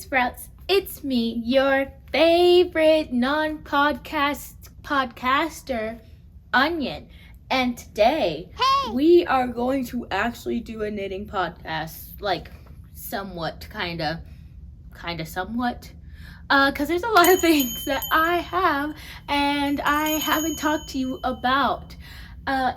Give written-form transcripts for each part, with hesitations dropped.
Sprouts. It's me, your favorite podcaster, Onion. And today, we are going to actually do a knitting podcast, like somewhat, somewhat. Because there's a lot of things that I have and I haven't talked to you about.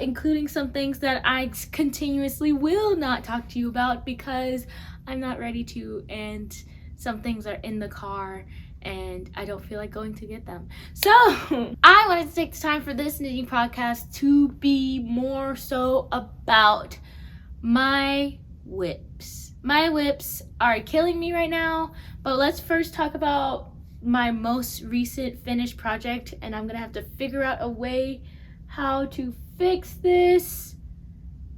Including some things that I continuously will not talk to you about because I'm not ready to, and some things are in the car and I don't feel like going to get them. So I wanted to take the time for this knitting podcast to be more so about my WIPS. My WIPS are killing me right now, but let's first talk about my most recent finished project, and I'm gonna have to figure out a way how to fix this.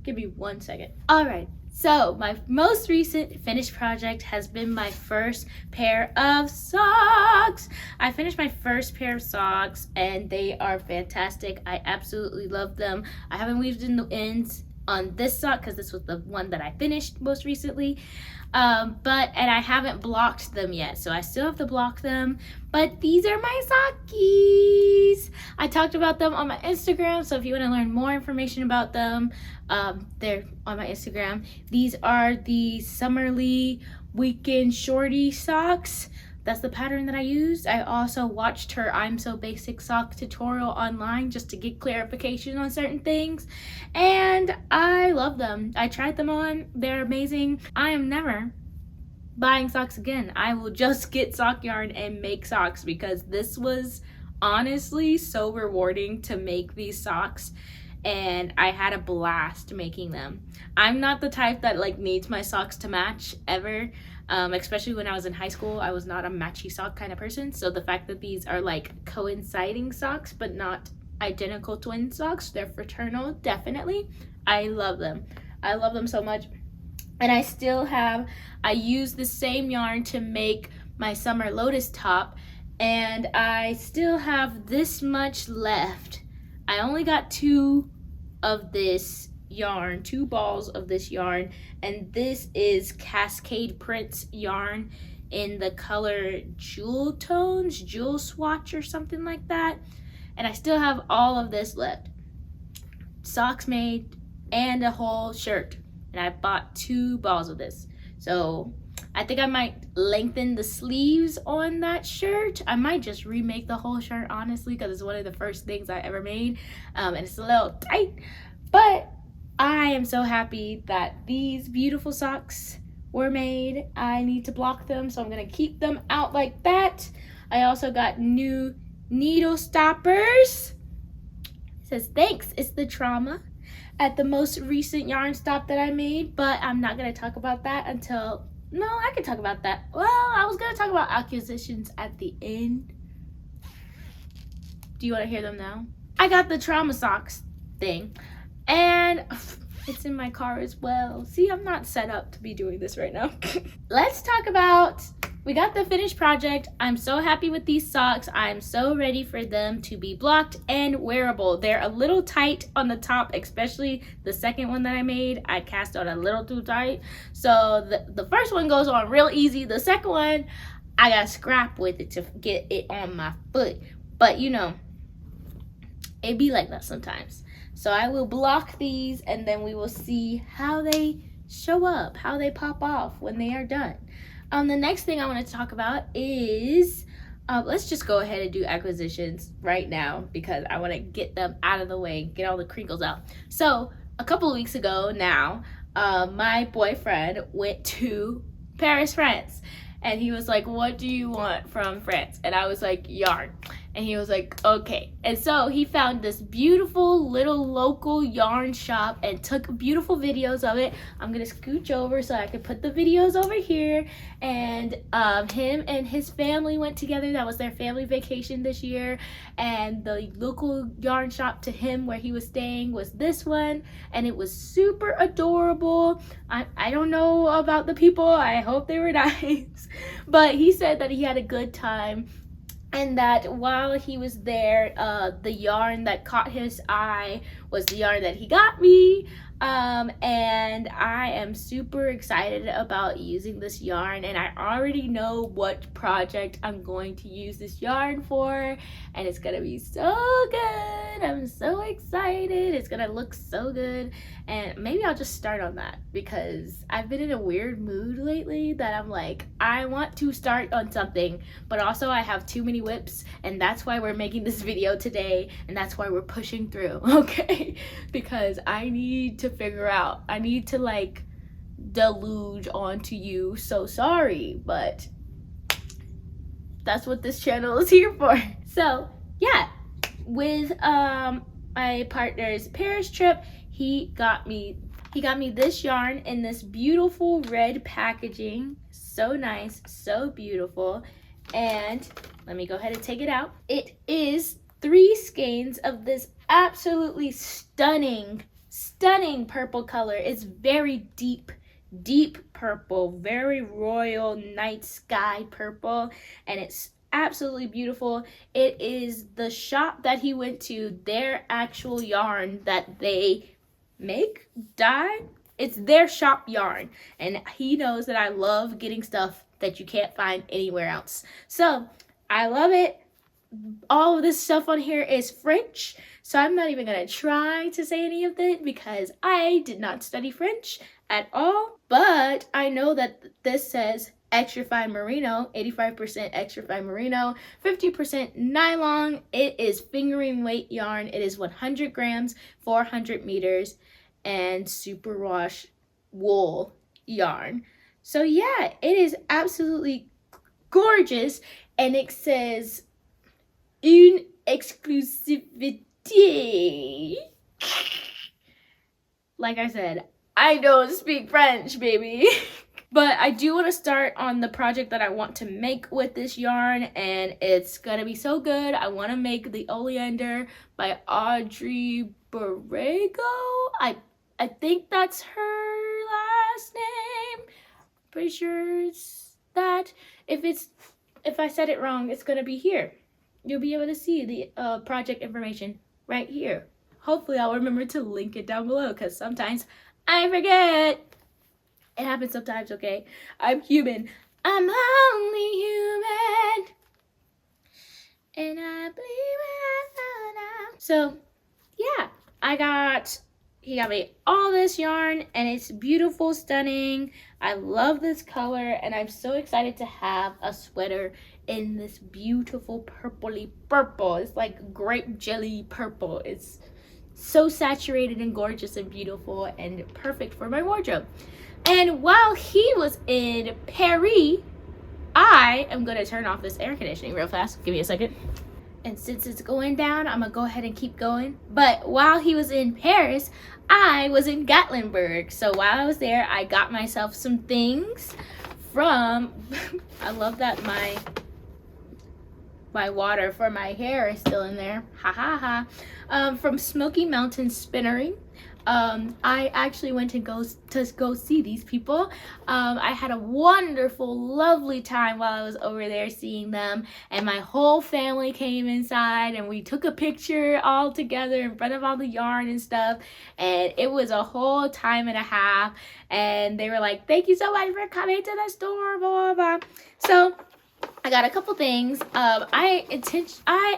Give me 1 second. All right, so my most recent finished project has been my first pair of socks. I finished my first pair of socks and they are fantastic. I absolutely love them. I haven't weaved in the ends on this sock because this was the one that I finished most recently. And I haven't blocked them yet, so I still have to block them. But these are my sockies. I talked about them on my Instagram, so if you want to learn more information about them, they're on my Instagram. These are the Summerly Weekend Shorty socks. That's the pattern that I used. I also watched her I'm So Basic sock tutorial online just to get clarification on certain things. And I love them. I tried them on. They're amazing. I am never buying socks again. I will just get sock yarn and make socks because this was honestly so rewarding to make these socks. And I had a blast making them. I'm not the type that needs my socks to match ever. Especially when I was in high school, I was not a matchy sock kind of person. So the fact that these are coinciding socks, but not identical twin socks, they're fraternal, definitely. I love them. I love them so much. And I use the same yarn to make my summer lotus top, and I still have this much left. I only got two balls of this yarn, and this is Cascade Prints yarn in the color Jewel Swatch or something like that. And I still have all of this left. Socks made and a whole shirt. And I bought 2 balls of this. So I think I might lengthen the sleeves on that shirt. I might just remake the whole shirt, honestly, because it's one of the first things I ever made. And it's a little tight. But I am so happy that these beautiful socks were made. I need to block them, so I'm going to keep them out like that. I also got new needle stoppers. It says, thanks, it's the trauma at the most recent yarn stop that I made, but I'm not going to talk about that until... No, I can talk about that. Well, I was going to talk about acquisitions at the end. Do you want to hear them now? I got the trauma socks thing, and it's in my car as well. See, I'm not set up to be doing this right now. Let's talk about, we got the finished project. I'm so happy with these socks. I'm so ready for them to be blocked and wearable. They're a little tight on the top, especially the second one that I made. I cast on a little too tight. So the first one goes on real easy. The second one, I got to scrap with it to get it on my foot. But you know, it be like that sometimes. So I will block these, and then we will see how they show up, how they pop off when they are done. The next thing I want to talk about is, let's just go ahead and do acquisitions right now because I want to get them out of the way, get all the crinkles out. So a couple of weeks ago now, my boyfriend went to Paris, France. And he was like, what do you want from France? And I was like, yarn. And he was like, okay. And so he found this beautiful little local yarn shop and took beautiful videos of it. I'm going to scooch over so I can put the videos over here. And him and his family went together. That was their family vacation this year. And the local yarn shop to him where he was staying was this one. And it was super adorable. I don't know about the people. I hope they were nice. But he said that he had a good time. And that while he was there, the yarn that caught his eye was the yarn that he got me. And I am super excited about using this yarn, and I already know what project I'm going to use this yarn for, and it's gonna be so good. I'm so excited. It's gonna look so good, and maybe I'll just start on that because I've been in a weird mood lately that I'm like, I want to start on something, but also I have too many WIPs, and that's why we're making this video today, and that's why we're pushing through, okay? Because I need to figure out, I need to like deluge onto you. So sorry, but that's what this channel is here for. So yeah, with my partner's Paris trip, he got me this yarn in this beautiful red packaging. So nice, so beautiful. And let me go ahead and take it out. It is 3 skeins of this absolutely stunning purple color. It's very deep purple, very royal night sky purple, and it's absolutely beautiful. It is the shop that he went to, their actual yarn that they make, dye. It's their shop yarn, and he knows that I love getting stuff that you can't find anywhere else. So I love it. All of this stuff on here is French, so I'm not even gonna try to say any of it because I did not study French at all. But I know that this says extra fine merino, 85% extra fine merino, 50% nylon. It is fingering weight yarn. It is 100 grams, 400 meters, and superwash wool yarn. So yeah, it is absolutely gorgeous, and it says une exclusivité. Like I said, I don't speak French, baby. But I do want to start on the project that I want to make with this yarn, and it's gonna be so good. I want to make the Oleander by Audrey Borrego. I think that's her last name. Pretty sure it's that. If I said it wrong, it's gonna be here. You'll be able to see the project information right here. Hopefully I'll remember to link it down below because sometimes I forget. It happens sometimes, okay? I'm human. I'm only human. And I believe it now. So, yeah, he got me all this yarn, and it's beautiful, stunning. I love this color, and I'm so excited to have a sweater in this beautiful purpley purple. It's like grape jelly purple. It's so saturated and gorgeous and beautiful and perfect for my wardrobe. And while he was in Paris, I am gonna turn off this air conditioning real fast. Give me a second. And since it's going down, I'm gonna go ahead and keep going. But while he was in Paris, I was in Gatlinburg. So while I was there, I got myself some things from, I love that my water for my hair is still in there. Ha ha ha. From Smoky Mountain Spinnering. I actually went to go see these people. I had a wonderful, lovely time while I was over there seeing them, and my whole family came inside and we took a picture all together in front of all the yarn and stuff, and it was a whole time and a half, and they were like, thank you so much for coming to the store, blah, blah, blah. So I got a couple things. I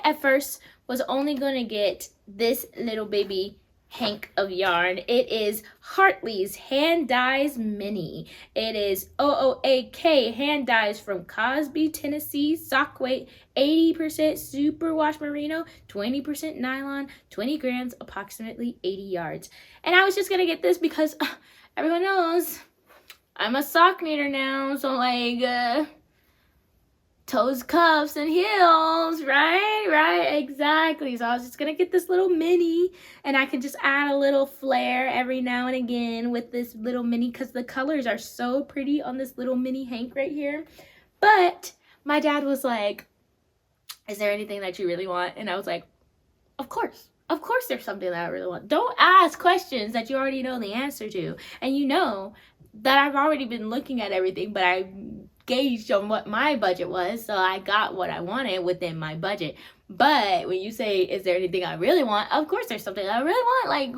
at first was only going to get this little baby hank of yarn. It is Hartley's Hand Dyes Mini. It is OOAK hand dyes from Cosby, Tennessee. Sock weight 80% superwash merino, 20% nylon, 20 grams, approximately 80 yards. And I was just gonna get this because everyone knows I'm a sock knitter now, so like toes, cuffs, and heels, right, exactly. So I was just gonna get this little mini, and I can just add a little flair every now and again with this little mini because the colors are so pretty on this little mini hank right here. But my dad was like, is there anything that you really want? And I was like, of course there's something that I really want. Don't ask questions that you already know the answer to, and you know that I've already been looking at everything, but I gauged on what my budget was, so I got what I wanted within my budget. But when you say, is there anything I really want? Of course there's something I really want. Like,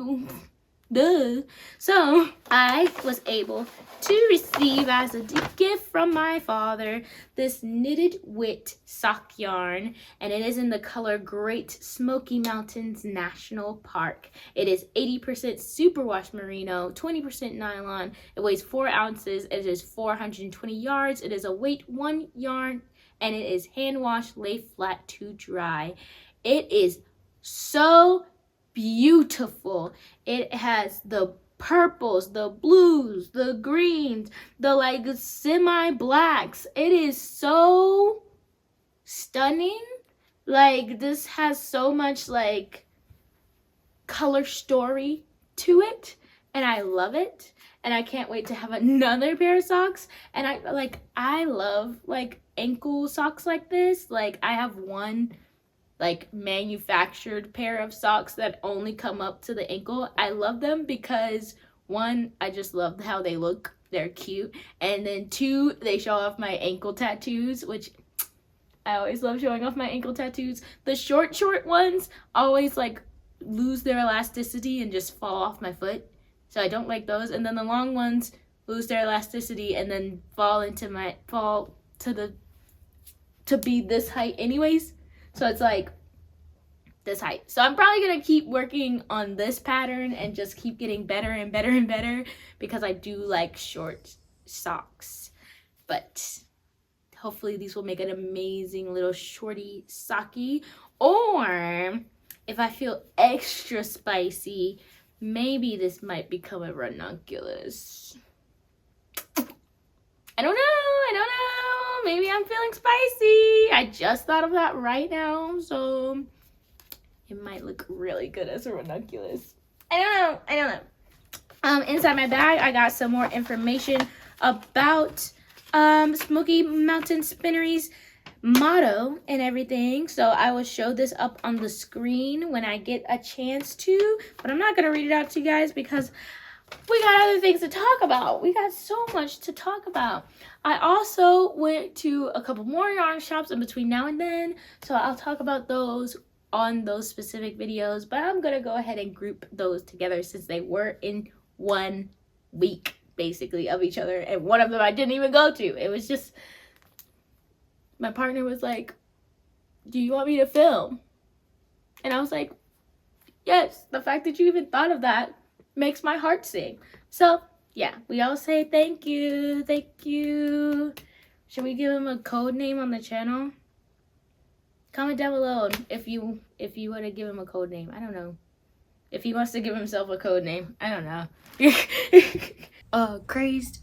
Duh. So I was able to receive as a gift from my father this knitted wit sock yarn, and it is in the color Great Smoky Mountains National Park. It is 80% superwash merino, 20% nylon. It weighs 4 ounces. It is 420 yards. It is a weight 1 yarn, and it is hand wash, lay flat to dry. It is so beautiful. It has the purples, the blues, the greens, the like semi blacks. It is so stunning. Like, this has so much like color story to it, and I love it. And I can't wait to have another pair of socks. And I love like ankle socks like this. Like, I have one like manufactured pair of socks that only come up to the ankle. I love them because 1, I just love how they look. They're cute. And then 2, they show off my ankle tattoos, which I always love showing off my ankle tattoos. The short ones always like lose their elasticity and just fall off my foot. So I don't like those. And then the long ones lose their elasticity and then fall to be this height anyways. So it's like this height. So I'm probably going to keep working on this pattern and just keep getting better and better and better because I do like short socks. But hopefully these will make an amazing little shorty socky. Or if I feel extra spicy, maybe this might become a ranunculus. I don't know. Maybe I'm feeling spicy. I just thought of that right now, so it might look really good as a ranunculus. I don't know. Inside my bag, I got some more information about Smoky Mountain Spinnery's motto and everything. So I will show this up on the screen when I get a chance to, but I'm not gonna read it out to you guys because we got other things to talk about. We got so much to talk about. I also went to a couple more yarn shops in between now and then, so I'll talk about those on those specific videos, but I'm gonna go ahead and group those together since they were in 1 week basically of each other, and one of them I didn't even go to. It was just, my partner was like, do you want me to film? And I was like, yes. The fact that you even thought of that makes my heart sing. So yeah, we all say thank you. Should we give him a code name on the channel? Comment down below if you want to give him a code name. I don't know if he wants to give himself a code name. I don't know. Crazed,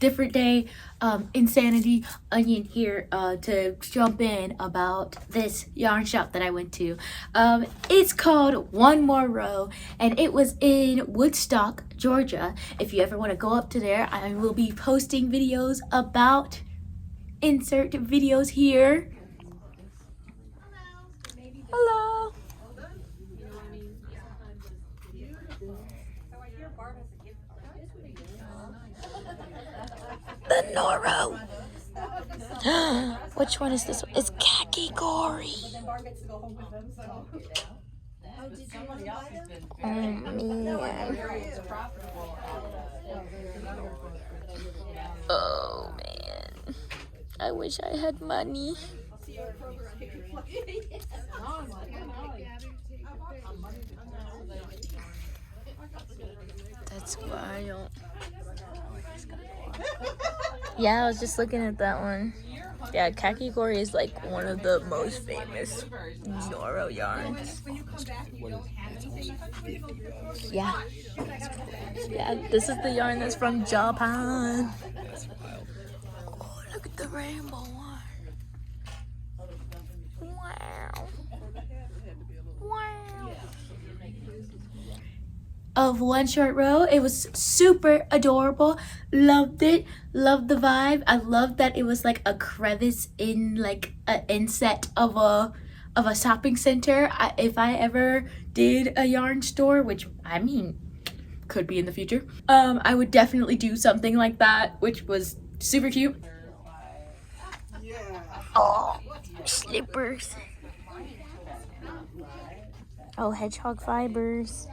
different day, insanity, onion here to jump in about this yarn shop that I went to. It's called One More Row, and it was in Woodstock, Georgia. If you ever want to go up to there, I will be posting videos about insert videos here. Hello. The Noro. Which one is this one? It's khaki gory. Oh man. Oh man. I wish I had money. That's wild. Yeah, I was just looking at that one. Yeah, khaki gory is like one of the most famous Noro yarns. Yeah. Yeah, this is the yarn that's from Japan. Oh, look at the rainbow one. Wow. Wow. Of One Short Row. It was super adorable. Loved it. Loved the vibe. I loved that it was like a crevice in like an inset of a shopping center. If I ever did a yarn store, which I mean could be in the future, I would definitely do something like that, which was super cute. Oh, slippers. Oh, hedgehog fibers.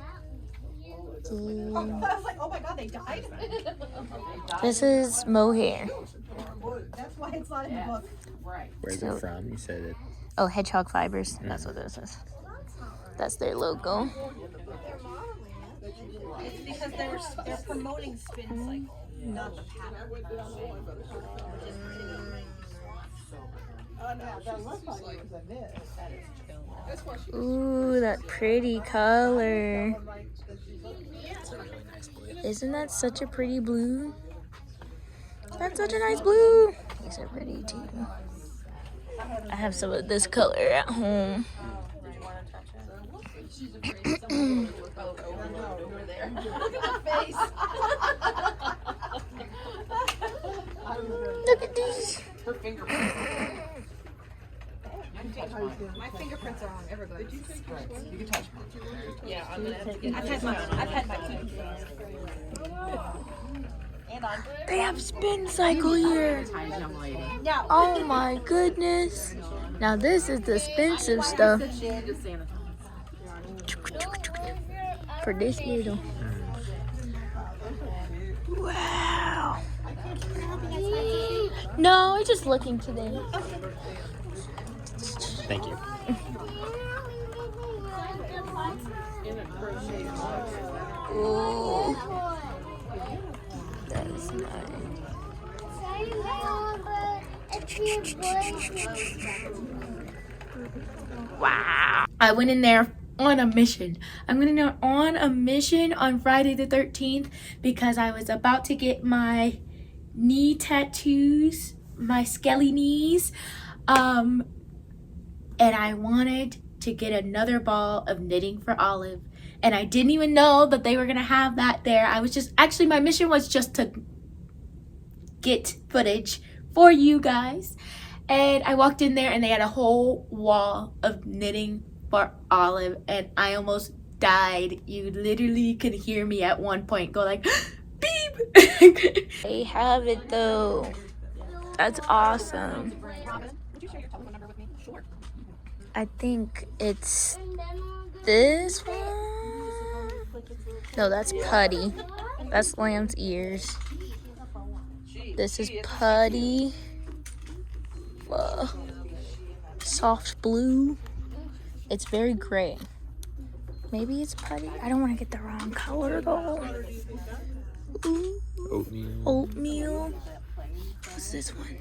was like, oh my god, they died? This is mohair. That's why it's not in the book. Where's it from? You said it. Oh, hedgehog fibers. That's what this is. That's their logo. It's because they're promoting spin cycle, not the pattern. Ooh, that pretty color. Isn't that such a pretty blue? That's such a nice blue. These are pretty too. I have some of this color at home. Look at these. Her fingerprints. My fingerprints are on everybody. You can touch mine. Yeah, I'm gonna have to get. I've had my two. They have spin cycle here. Oh my goodness. Now this is the expensive stuff. For this year though. Wow. No, we're just looking today. Thank you. Ooh. That is nice. Wow. I went in there on a mission. I'm going to go on a mission on Friday the 13th because I was about to get my knee tattoos, my skelly knees. And I wanted to get another ball of knitting for Olive. And I didn't even know that they were going to have that there. I was just, actually my mission was just to get footage for you guys. And I walked in there and they had a whole wall of knitting for Olive. And I almost died. You literally could hear me at one point go like, beep. They have it though. That's awesome. Would you share your telephone number with me? Sure. I think it's this one. No, that's Putty. That's Lamb's ears. This is Putty. Soft blue. It's very gray. Maybe it's Putty. I don't want to get the wrong color though. Ooh. Oatmeal. Oatmeal. What's this one?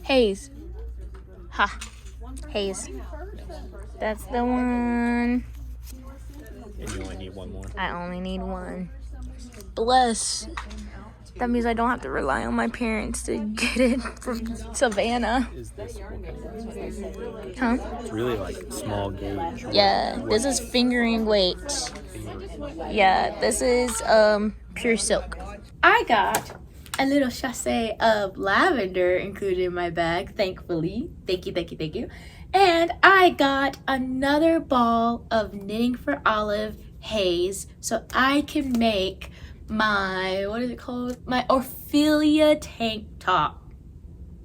Haze. Ha. Haze. That's the one. And you only need one more. I only need one. Bless. That means I don't have to rely on my parents to get it from Savannah. Is this what kind of one? Huh? It's really like small gauge. Yeah, this is fingering weight. Yeah, this is pure silk. I got a little sachet of lavender included in my bag, thankfully. Thank you, thank you, thank you. And I got another ball of Knitting for Olive Haze so I can make my, what is it called? My Ophelia tank top.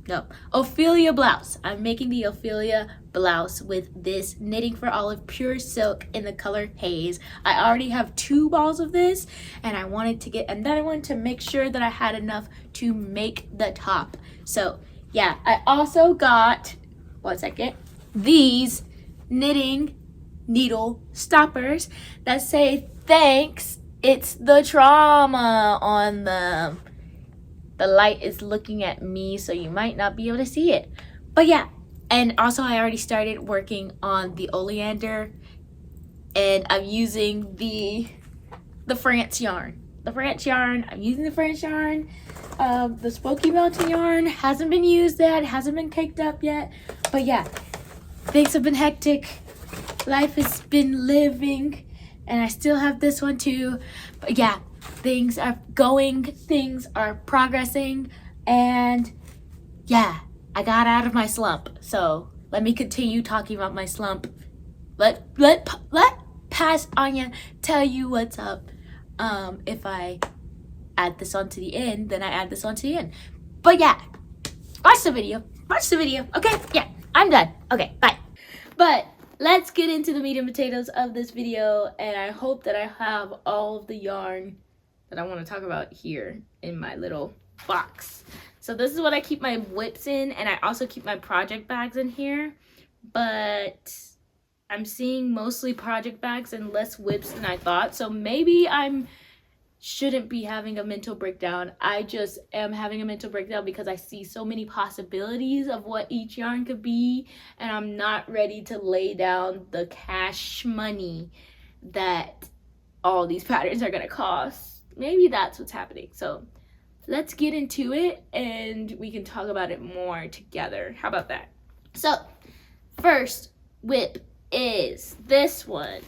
No, Ophelia blouse. I'm making the Ophelia blouse with this Knitting for Olive pure silk in the color Haze. I already have 2 balls of this and I wanted to get another one to make sure that I had enough to make the top. So yeah, I also got, one second, these knitting needle stoppers that say thanks, it's the trauma on them. The light is looking at me, so you might not be able to see it. But yeah, and also I already started working on the oleander, and I'm using the France yarn. I'm using the France yarn. The Smoky Mountain yarn hasn't been used yet, hasn't been caked up yet. But yeah, things have been hectic. Life has been living, and I still have this one too. But yeah, things are going, things are progressing, and yeah, I got out of my slump. So let me continue talking about my slump. Let Pass Anya tell you what's up. If I add this on to the end, then I add this on to the end. But yeah, watch the video. Okay, yeah, I'm done. Okay, bye. But let's get into the meat and potatoes of this video, and I hope that I have all of the yarn that I want to talk about here in my little box. So this is what I keep my WIPS in, and I also keep my project bags in here, but I'm seeing mostly project bags and less WIPS than I thought, so maybe I'm shouldn't be having a mental breakdown. I just am having a mental breakdown because I see so many possibilities of what each yarn could be, and I'm not ready to lay down the cash money that all these patterns are gonna cost. Maybe that's what's happening. So let's get into it and we can talk about it more together. How about that? So first WIP is this one.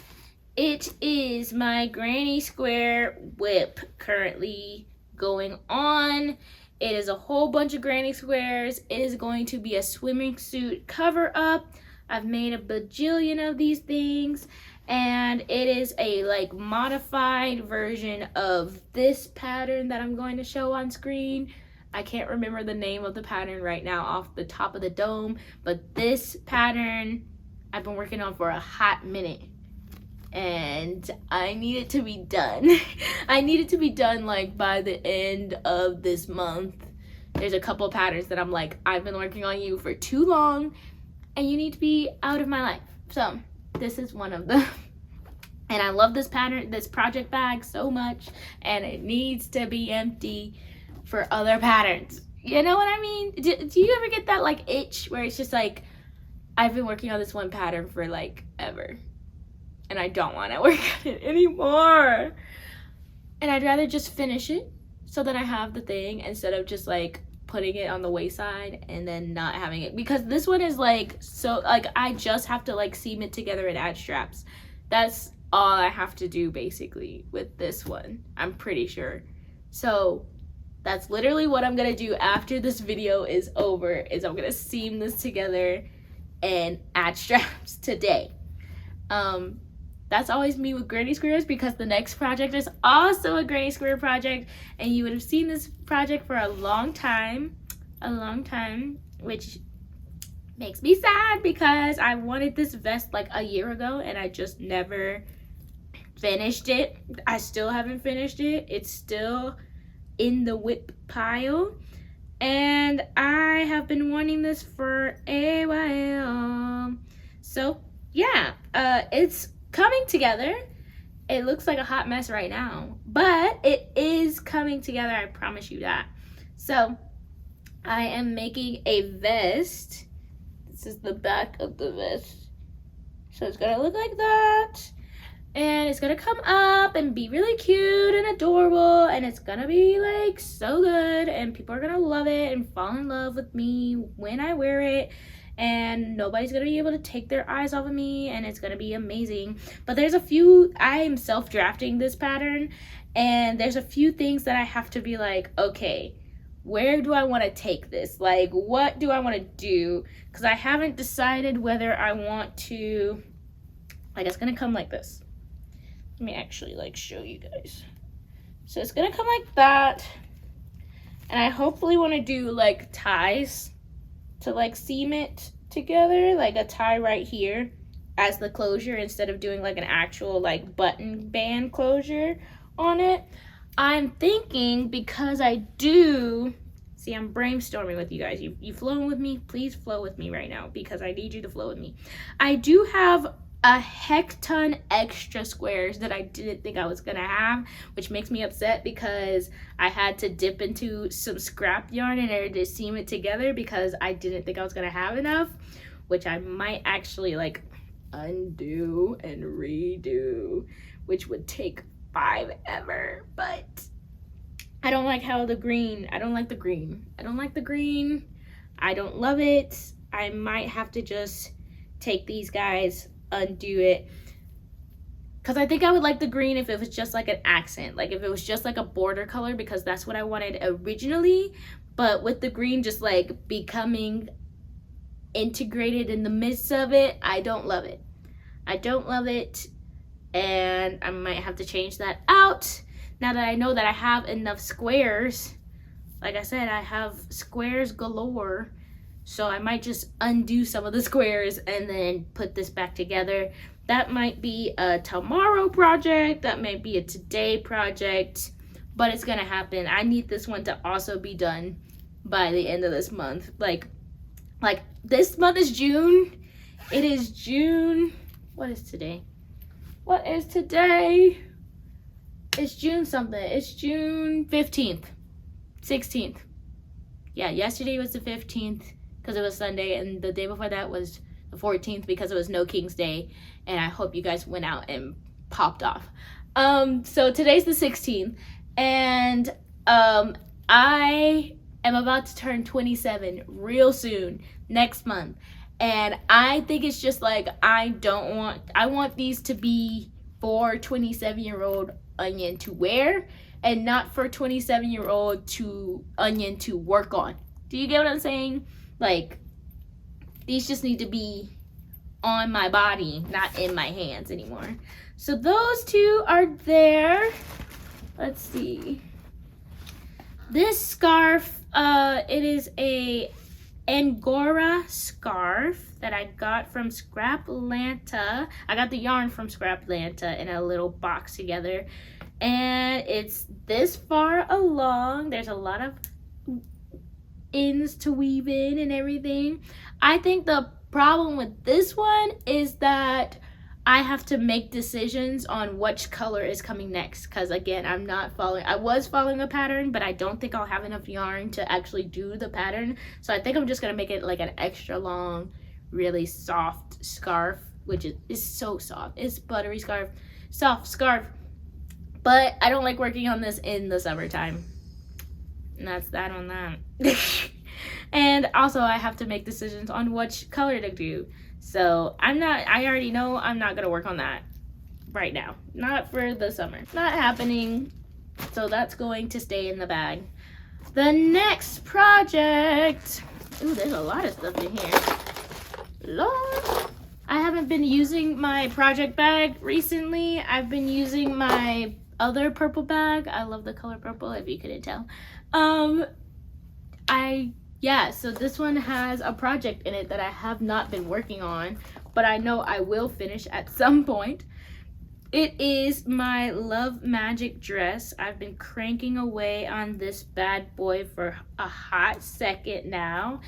It is my granny square WIP currently going on. It is a whole bunch of granny squares. It is going to be a swimming suit cover up. I've made a bajillion of these things, and it is a like modified version of this pattern that I'm going to show on screen. I can't remember the name of the pattern right now off the top of the dome, but this pattern I've been working on for a hot minute, and I need it to be done. I need it to be done like by the end of this month. There's a couple of patterns that I'm like, I've been working on you for too long and you need to be out of my life. So this is one of them. And I love this pattern, this project bag so much, and it needs to be empty for other patterns. You know what I mean? Do you ever get that like itch where it's just like, I've been working on this one pattern for like ever, and I don't want to work on it anymore. And I'd rather just finish it so that I have the thing instead of just like putting it on the wayside and then not having it. Because this one is like, so like I just have to like seam it together and add straps. That's all I have to do basically with this one, I'm pretty sure. So that's literally what I'm gonna do after this video is over, is I'm gonna seam this together and add straps today. That's always me with granny squares, because the next project is also a granny square project, and you would have seen this project for a long time, which makes me sad because I wanted this vest like a year ago and I just never finished it. I still haven't finished it. It's still in the WIP pile, and I have been wanting this for a while. So yeah, it's coming together. It looks like a hot mess right now, but it is coming together, I promise you that. So I am making a vest. This is the back of the vest. So it's gonna look like that, and it's gonna come up and be really cute and adorable, and it's gonna be like so good, and people are gonna love it and fall in love with me when I wear it, and nobody's gonna be able to take their eyes off of me, and it's gonna be amazing. But there's a few, I am self-drafting this pattern, and there's a few things that I have to be like, okay, where do I want to take this? Like, what do I want to do? Because I haven't decided whether I want to, like, it's gonna come like this. Let me actually like show you guys. So it's gonna come like that, and I hopefully want to do like ties to like seam it together, like a tie right here as the closure instead of doing like an actual like button band closure on it. I'm thinking, because I do see, I'm brainstorming with you guys. You flowing with me? Please flow with me right now, because I need you to flow with me. I do have a heck ton extra squares that I didn't think I was gonna have, which makes me upset because I had to dip into some scrap yarn in order to seam it together because I didn't think I was gonna have enough, which I might actually like undo and redo, which would take forever. But I don't like how the green, I don't like the green. I don't love it. I might have to just take these guys, undo it, because I think I would like the green if it was just like an accent, like if it was just like a border color, because that's what I wanted originally. But with the green just like becoming integrated in the midst of it, I don't love it. And I might have to change that out now that I know that I have enough squares. Like I said, I have squares galore, So I might just undo some of the squares and then put this back together. That might be a tomorrow project, that might be a today project, but it's gonna happen. I need this one to also be done by the end of this month. Like this month is June. It is June. What is today? What is today? It's June something. It's June 15th, 16th. Yeah, yesterday was the 15th because it was Sunday, and the day before that was the 14th because it was No King's Day, and I hope you guys went out and popped off. So today's the 16th, and I am about to turn 27 real soon, next month, and I think it's just like I want these to be for 27-year-old Onion to wear, and not for 27-year-old Onion to work on. Do you get what I'm saying? Like, these just need to be on my body, not in my hands anymore. So those two are there. Let's see. This scarf, it is a Angora scarf that I got from Scraplanta. I got the yarn from Scraplanta in a little box together. And it's this far along. There's a lot of ends to weave in and everything. I think the problem with this one is that I have to make decisions on which color is coming next, because again, I was following a pattern, but I don't think I'll have enough yarn to actually do the pattern. So I think I'm just gonna make it like an extra long, really soft scarf, which is so soft. It's buttery scarf, soft scarf. But I don't like working on this in the summertime. And that's that on that. And also I have to make decisions on which color to do. So I already know I'm not gonna work on that right now. Not for the summer. Not happening. So that's going to stay in the bag. The next project. Ooh, there's a lot of stuff in here. Lord. I haven't been using my project bag recently. I've been using my other purple bag. I love the color purple, if you couldn't tell. So this one has a project in it that I have not been working on, but I know I will finish at some point. It is my Love Magic dress. I've been cranking away on this bad boy for a hot second now,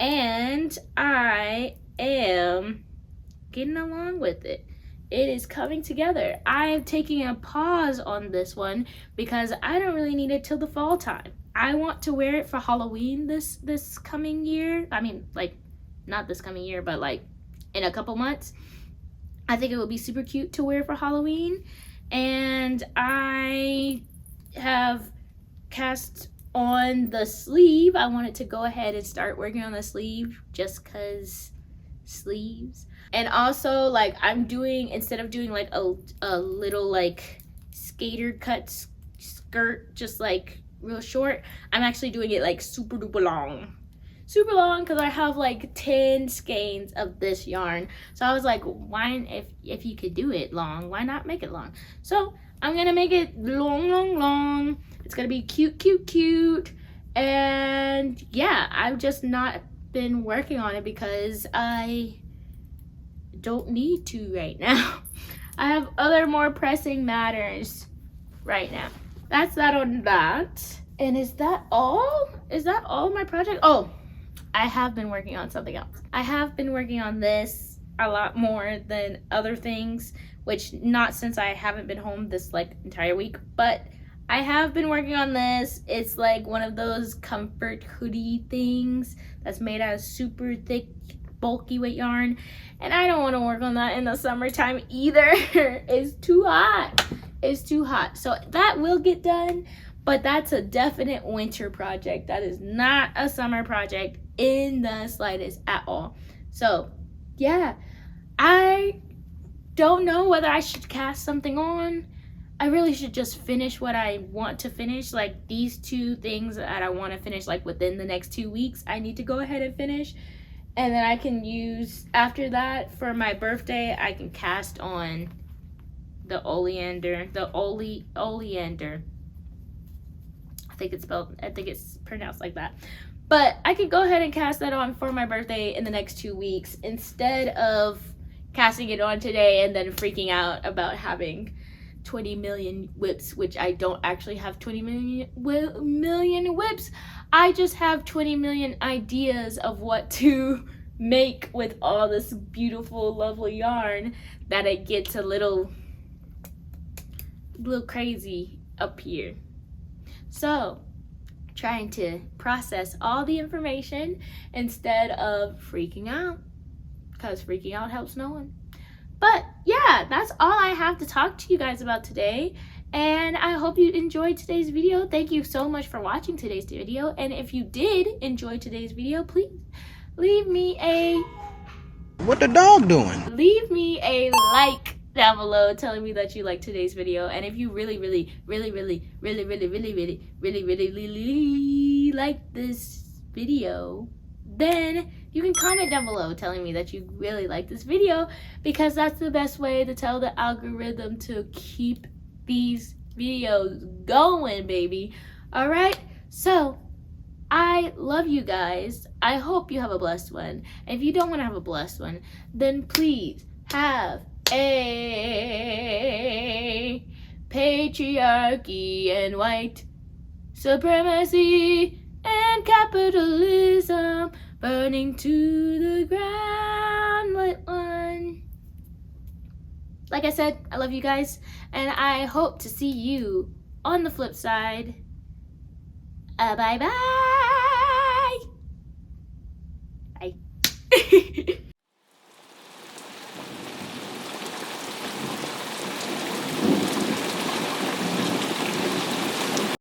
and I am getting along with it. It is coming together. I am taking a pause on this one because I don't really need it till the fall time. I want to wear it for Halloween this coming year. I mean, like, not this coming year, but like in a couple months. I think it would be super cute to wear for Halloween. And I have cast on the sleeve. I wanted to go ahead and start working on the sleeve just because sleeves. And also, like, I'm doing, instead of doing like a little like skater cut skirt, just like real short, I'm actually doing it like super duper long because I have like 10 skeins of this yarn. So I was like, why, if you could do it long, why not make it long? So I'm gonna make it long. It's gonna be cute. And yeah, I've just not been working on it because I don't need to right now. I have other more pressing matters right now. That's that on that. And is that all? Is that all my project? Oh, I have been working on something else. I have been working on this a lot more than other things, which not since I haven't been home this like entire week, but I have been working on this. It's like one of those comfort hoodie things that's made out of super thick, bulky weight yarn. And I don't want to work on that in the summertime either. It's too hot. It's too hot. So that will get done, but that's a definite winter project. That is not a summer project in the slightest at all. So yeah, I don't know whether I should cast something on. I really should just finish what I want to finish, like these two things that I want to finish like within the next 2 weeks. I need to go ahead and finish, and then I can use, after that, for my birthday, I can cast on the oleander, oleander. I think it's pronounced like that. But I could go ahead and cast that on for my birthday in the next 2 weeks instead of casting it on today and then freaking out about having 20 million WIPS, which I don't actually have 20 million WIPS. I just have 20 million ideas of what to make with all this beautiful, lovely yarn that it gets a little crazy up here. So, trying to process all the information instead of freaking out, because freaking out helps no one. But yeah, that's all I have to talk to you guys about today, and I hope you enjoyed today's video. Thank you so much for watching today's video, and if you did enjoy today's video, please leave me a What the dog doing? leave me a like down below telling me that you liked today's video. And if you really like this video, then you can comment down below telling me that you really like this video, because that's the best way to tell the algorithm to keep these videos going, baby. All right, so I love you guys. I hope you have a blessed one. And if you don't want to have a blessed one, then please have a patriarchy and white supremacy and capitalism burning to the ground. One. Like I said, I love you guys, and I hope to see you on the flip side. Bye bye. Bye.